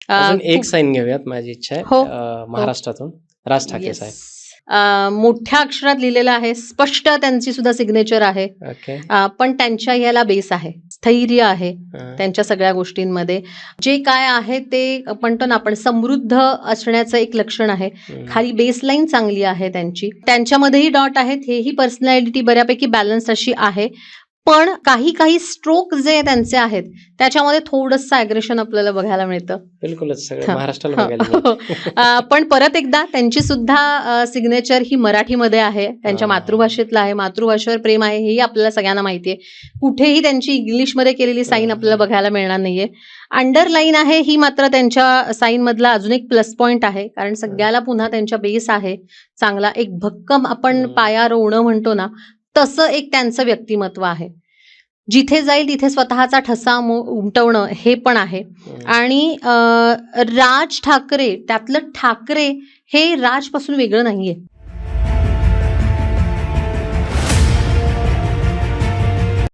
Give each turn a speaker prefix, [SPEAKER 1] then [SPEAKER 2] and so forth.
[SPEAKER 1] अजून एक
[SPEAKER 2] खूप
[SPEAKER 1] साईन घेऊयात, माझी इच्छा आहे.
[SPEAKER 2] हो
[SPEAKER 1] महाराष्ट्रातून राज ठाकरे
[SPEAKER 2] येस.
[SPEAKER 1] साहेब.
[SPEAKER 2] मोठ्या अक्षरात लिहिलेलं आहे, स्पष्ट त्यांची सुद्धा सिग्नेचर आहे.
[SPEAKER 1] ओके.
[SPEAKER 2] पण त्यांच्या ह्याला बेस आहे, स्थैर्य आहे
[SPEAKER 1] हा.
[SPEAKER 2] त्यांच्या सगळ्या गोष्टींमध्ये. जे काय आहे ते म्हणतो ना आपण, समृद्ध असण्याचं एक लक्षण आहे. खाली बेसलाईन चांगली आहे त्यांची, त्यांच्यामध्येही डॉट आहेत, हेही पर्सनॅलिटी बऱ्यापैकी बॅलन्स अशी आहे. पण काही काही स्ट्रोक जे त्यांचे आहेत त्याच्यामध्ये थोडंसं ॲग्रेशन आपल्याला बघायला मिळतं.
[SPEAKER 1] बिलकुलच सगळं
[SPEAKER 2] हं,
[SPEAKER 1] महाराष्ट्राला
[SPEAKER 2] हं,
[SPEAKER 1] बघायला
[SPEAKER 2] हो.
[SPEAKER 1] मिळतं.
[SPEAKER 2] पण परत एकदा त्यांची सुद्धा सिग्नेचर ही मराठीमध्ये आहे, त्यांच्या
[SPEAKER 1] हा.
[SPEAKER 2] मातृभाषेतलं आहे. मातृभाषेवर प्रेम आहे हेही आपल्याला सगळ्यांना माहिती आहे. कुठेही त्यांची इंग्लिशमध्ये केलेली साईन आपल्याला बघायला मिळणार नाहीये. अंडरलाईन आहे ही मात्र त्यांच्या साईन मधला अजून एक प्लस पॉईंट आहे, कारण सगळ्याला पुन्हा त्यांच्या बेस आहे चांगला, एक भक्कम आपण पाया रोवणं म्हणतो ना, तसं एक त्यांचं व्यक्तिमत्व आहे. जिथे जाईल तिथे स्वतःचा ठसा उमटवणं हे पण आहे. आणि राज ठाकरे, त्यातलं ठाकरे हे राजपासून वेगळं नाहीये.